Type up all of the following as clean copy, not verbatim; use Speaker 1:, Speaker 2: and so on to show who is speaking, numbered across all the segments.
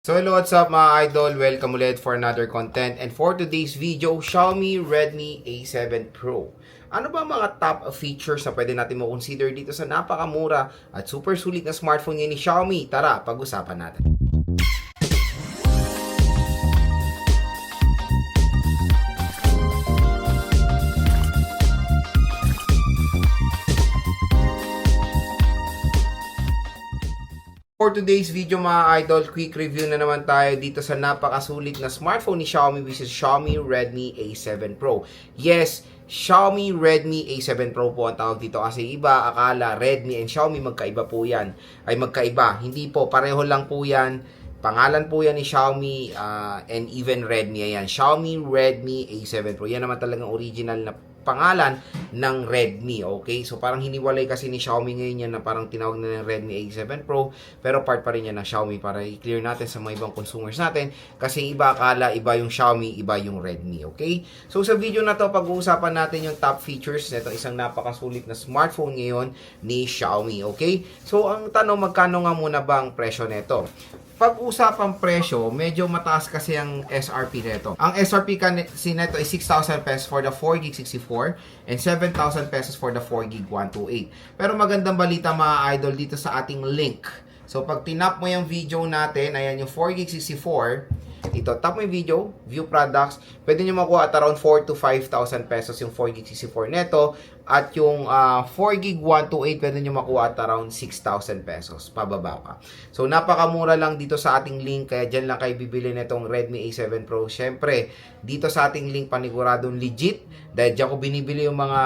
Speaker 1: So hello, what's up mga idol? Welcome ulit for another content. And for today's video, Xiaomi Redmi A7 Pro. Ano ba mga top features na pwede natin mo-consider dito sa napakamura at super sulit na smartphone ngayon ni Xiaomi? Tara, pag-usapan natin. For today's video mga idol, quick review na naman tayo dito sa napakasulit na smartphone ni Xiaomi, which is Xiaomi Redmi A7 Pro. Yes, Xiaomi Redmi A7 Pro po ang tawag dito kasi iba akala Redmi and Xiaomi magkaiba po yan. Ay magkaiba, hindi po, pareho lang po yan. Pangalan po yan ni Xiaomi and even Redmi. Ayan, Xiaomi Redmi A7 Pro. Yan naman talagang original na pangalan ng Redmi, okay? So, parang hiniwalay kasi ni Xiaomi ngayon yan na parang tinawag na ng Redmi A7 Pro, pero part pa rin yan ng Xiaomi para i-clear natin sa mga ibang consumers natin kasi iba akala, iba yung Xiaomi, iba yung Redmi, okay? So, sa video na to, pag-uusapan natin yung top features nito isang napakasulit na smartphone ngayon ni Xiaomi, okay? So, ang tanong, magkano nga muna ba ang presyo nito? Pag-usapang presyo, medyo mataas kasi ang SRP nito. Ang SRP kasi nito ay 6,000 pesos for the 4GB 64 and 7,000 pesos for the 4GB 128. Pero magandang balita mga idol dito sa ating link. So pag tinap mo yung video natin, ayan yung 4GB 64, ito, tap mo yung video, view products, pwede nyo makuha at around 4 to 5,000 pesos yung 4GB 64 neto. At yung 4GB 128, pwede nyo makuha at around 6,000 pesos. Pababa pa. So, napakamura lang dito sa ating link. Kaya dyan lang kayo bibili netong Redmi A7 Pro. Siyempre, dito sa ating link, paniguradong legit. Dahil dyan ko binibili yung mga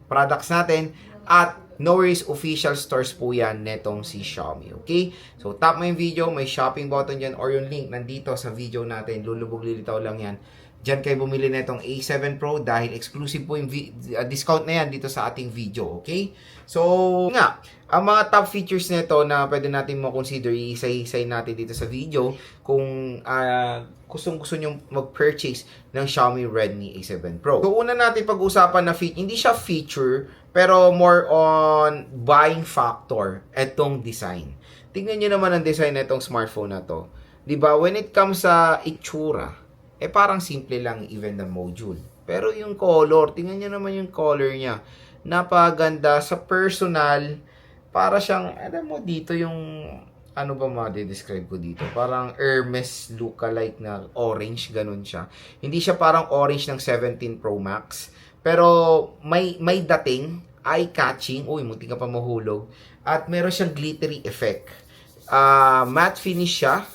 Speaker 1: products natin. At no worries, official stores po yan netong si Xiaomi, okay? So, tap mo yung video, may shopping button dyan or yung link nandito sa video natin. Lulubog lilitaw lang yan. Diyan kayo bumili netong A7 Pro dahil exclusive po yung discount na yan dito sa ating video, okay? So, nga, ang mga top features nito na pwede natin mo-consider, isay-isay natin dito sa video kung gustong-gusto nyo mag-purchase ng Xiaomi Redmi A7 Pro. So, una natin pag-usapan na hindi siya feature, pero more on buying factor, etong design. Tingnan nyo naman ang design na itong smartphone na to. Diba, when it comes sa itsura, parang simple lang even the module. Pero yung color, tingnan nyo naman yung color niya. Napaganda sa personal, para siyang, alam mo dito yung, ano ba ma-describe ko dito? Parang Hermes lookalike na orange, ganun siya. Hindi siya parang orange ng 17 Pro Max. Pero may dating, eye-catching, uy, munti ka pa mahulog. At meron siyang glittery effect. Matte finish siya,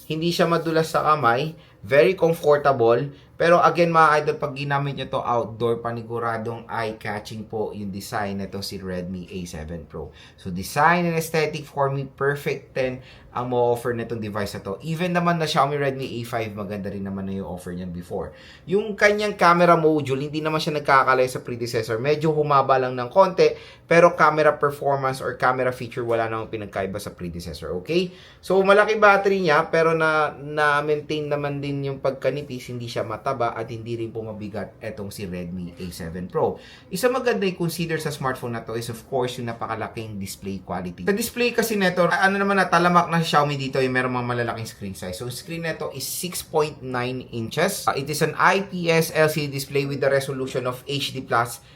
Speaker 1: hindi siya madulas sa kamay, very comfortable. Pero again mga idol, pag ginamit nyo to outdoor, paniguradong eye-catching po yung design na to si Redmi A7 Pro. So design and aesthetic for me, perfect 10 ang mo-offer na itong device na to. Even naman na Xiaomi Redmi A5, maganda rin naman na yung offer niyan before. Yung kanyang camera module, hindi naman siya nagkakalay sa predecessor. Medyo humaba lang ng konti, pero camera performance or camera feature, wala namang pinagkaiba sa predecessor, okay? So malaki battery niya, pero na-maintain naman din yung pagkanipis, hindi siya mataba at hindi rin po mabigat etong si Redmi A7 Pro. Isa maganda i-consider sa smartphone na to is of course yung napakalaking display quality. Sa display kasi neto, ano naman na talamak na Xiaomi dito yung meron mga malalaking screen size. So screen neto is 6.9 inches. It is an IPS LCD display with the resolution of HD+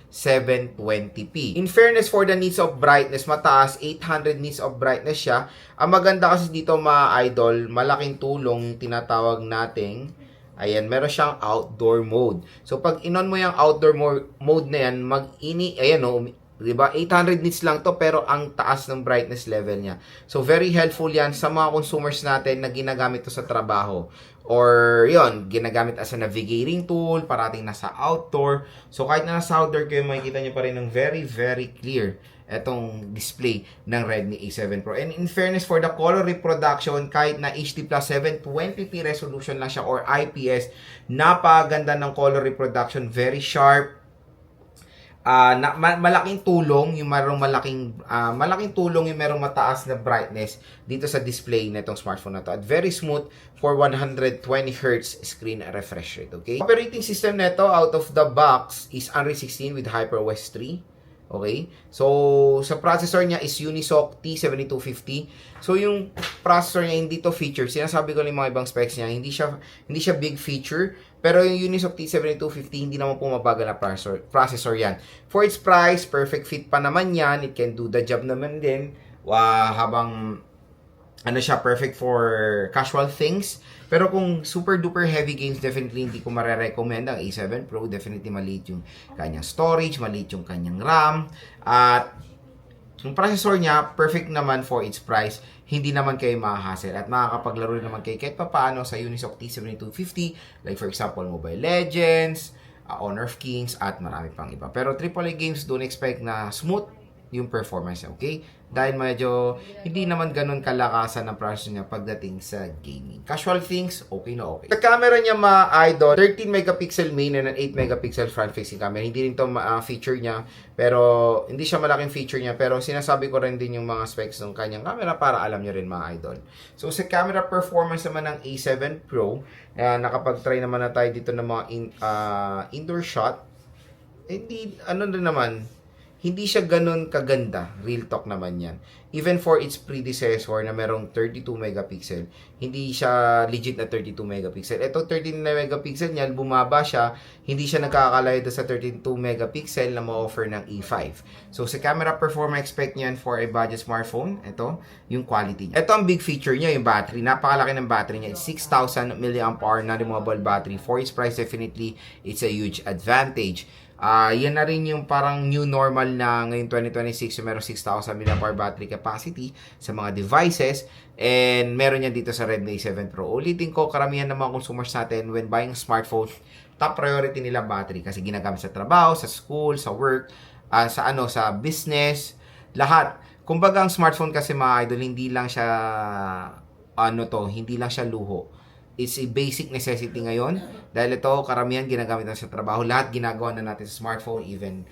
Speaker 1: 720p. In fairness for the needs of brightness, mataas, 800 nits of brightness siya. Ang maganda kasi dito mga idol, malaking tulong tinatawag nating, ayan, meron siyang outdoor mode. So, pag inon mo yung outdoor mode na yan, ayan o, diba? 800 nits lang to, pero ang taas ng brightness level niya. So, very helpful yan sa mga consumers natin na ginagamit to sa trabaho. Or, yon ginagamit as a navigating tool, parating nasa outdoor. So, kahit na nasa outdoor kayo, makikita nyo pa rin ng very, very clear etong display ng Redmi A7 Pro. And in fairness for the color reproduction, kahit na HD+ 720p resolution lang siya or IPS, napaganda ng color reproduction, very sharp. Malaking tulong yung malaking tulong yung merong mataas na brightness dito sa display na itong smartphone na to at very smooth for 120Hz screen refresh rate, okay? Operating system nito out of the box is Unreal 16 with HyperOS 3. Okay? So, sa processor niya is Unisoc T7250. So, yung processor niya, hindi to feature. Sinasabi ko lang yung mga ibang specs niya, hindi siya big feature. Pero yung Unisoc T7250, hindi naman pumabagal na processor yan. For its price, perfect fit pa naman yan. It can do the job naman din. Habang ano siya, perfect for casual things. Pero kung super duper heavy games, definitely hindi ko marerecommend ang A7 Pro. Definitely maliit yung kanyang storage, maliit yung kanyang RAM. At yung processor niya, perfect naman for its price. Hindi naman kayo mahahassle. At makakapaglaro naman kayo kahit paano sa Unisoc T7250. Like for example, Mobile Legends, Honor of Kings, at marami pang iba. Pero AAA games, don't expect na smooth yung performance niya, okay? Dahil medyo hindi naman ganun kalakasan ng processor niya pagdating sa gaming. Casual things, okay na okay. Sa camera niya idol, 13 megapixel main and an 8 megapixel front facing camera. Hindi rin to feature niya, pero hindi siya malaking feature niya, pero sinasabi ko rin din yung mga specs ng kanyang camera para alam niyo rin mga idol. So sa camera performance naman ng A7 Pro, nakapag-try naman na tayo dito ng mga indoor shot. Hindi, hindi siya ganun kaganda. Real talk naman yan. Even for its predecessor na merong 32 megapixel, hindi siya legit na 32 megapixel. Ito 13 megapixel niyan, bumaba siya, hindi siya nagkakalayo sa 32 megapixel na ma-offer ng E5. So sa camera performance expect niyan for a budget smartphone, ito, yung quality niya. Ito ang big feature niya, yung battery. Napakalaki ng battery niya. It's 6,000 mAh na removable battery. For its price, definitely, it's a huge advantage. Yan na rin yung parang new normal na ngayong 2026 yung meron 6,000 mAh battery capacity sa mga devices, and meron yan dito sa Redmi A7 Pro. Ulitin ko, karamihan ng mga consumers natin when buying a smartphone, top priority nila battery kasi ginagamit sa trabaho, sa school, sa work, sa business, lahat. Kumbaga ang smartphone kasi mga idol, hindi lang siya hindi lang siya luho. It's a basic necessity ngayon dahil ito karamihan ginagamit na sa trabaho, lahat ginagawa na natin sa smartphone, even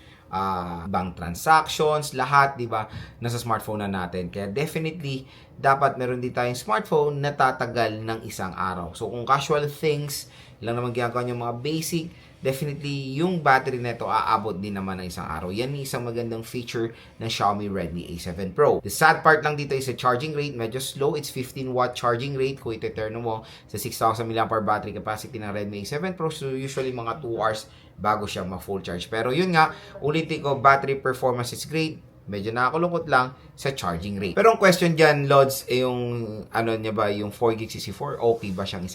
Speaker 1: bank transactions, lahat, di ba, nasa smartphone na natin. Kaya definitely dapat meron din tayong smartphone na tatagal ng isang araw. So kung casual things lang naman ginagawa niyo, mga basic, definitely yung battery nito aabot din naman ng isang araw. Yan yung isang magandang feature ng Xiaomi Redmi A7 Pro. The sad part lang dito is the charging rate, medyo slow. It's 15-watt charging rate kung iteterno mo sa 6,000 mAh battery capacity ng Redmi A7 Pro. So usually mga 2 hours bago siya ma-full charge. Pero yun nga, ulitin ko, battery performance is great. Medyo nakakulungkot lang sa charging rate. Pero ang question dyan, Lods, yung niya ba, yung 4GB CC4, okay ba siyang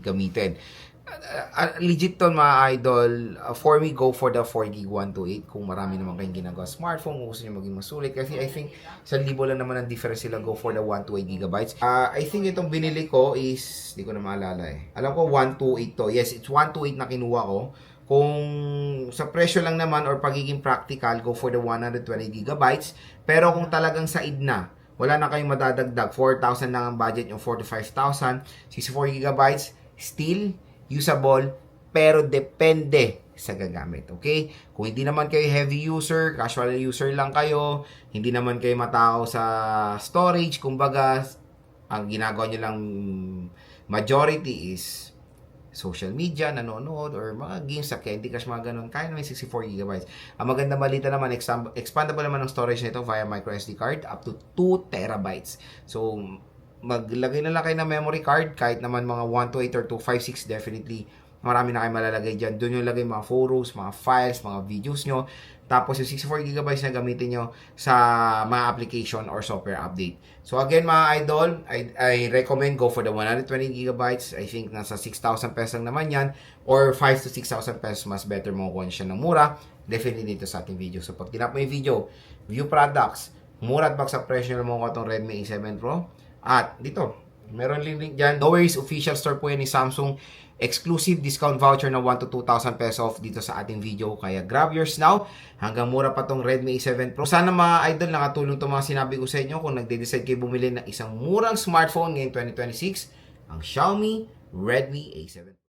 Speaker 1: gamitin? Legit to mga idol. For me, go for the 4GB 128 kung marami naman kayong ginagawa smartphone, kung gusto nyo maging masulit. Kasi I think 1,000 lang naman ang difference sila, go for the 128GB. I think itong binili ko is, di ko na maalala eh. Alam ko 128 to. Yes, it's 128 na kinuha ko. Kung sa presyo lang naman or pagiging practical, go for the 120GB. Pero kung talagang said na, wala na kayong madadagdag, 4,000 lang ang budget, yung 4 to 5,000, 64GB, still usable, pero depende sa gagamit, okay? Kung hindi naman kayo heavy user, casual user lang kayo, hindi naman kayo matao sa storage, kumbaga, ang ginagawa nyo lang majority is social media, nanonood, or mga games sa Candy Crush, mga ganun, kaya naman 64GB. Ang maganda balita naman, expandable naman ang storage nito via microSD card, up to 2TB. So, maglagay na lang kayo ng memory card, kahit naman mga 128 or 256, definitely marami na kayo malalagay dyan. Doon yung lagay mga photos, mga files, mga videos nyo. Tapos yung 64GB na gamitin nyo sa mga application or software update. So again mga idol, I recommend go for the 120GB. I think nasa 6,000 pesos lang naman yan, or 5 to 6,000 pesos, mas better mo kuha siya ng mura. Definitely dito sa ating video. So pag tinap mo yung video, view products, mura at bak sa presyo na mo ko itong Redmi A7 Pro. At dito, meron link dyan. No worries, official store po yan ni Samsung. Exclusive discount voucher na 1 to 2,000 pesos off dito sa ating video. Kaya grab yours now. Hanggang mura pa tong Redmi A7 Pro. Sana mga idol, nakatulong itong mga sinabi ko sa inyo. Kung nagde-decide kayo bumili ng isang murang smartphone ngayong 2026, ang Xiaomi Redmi A7 Pro.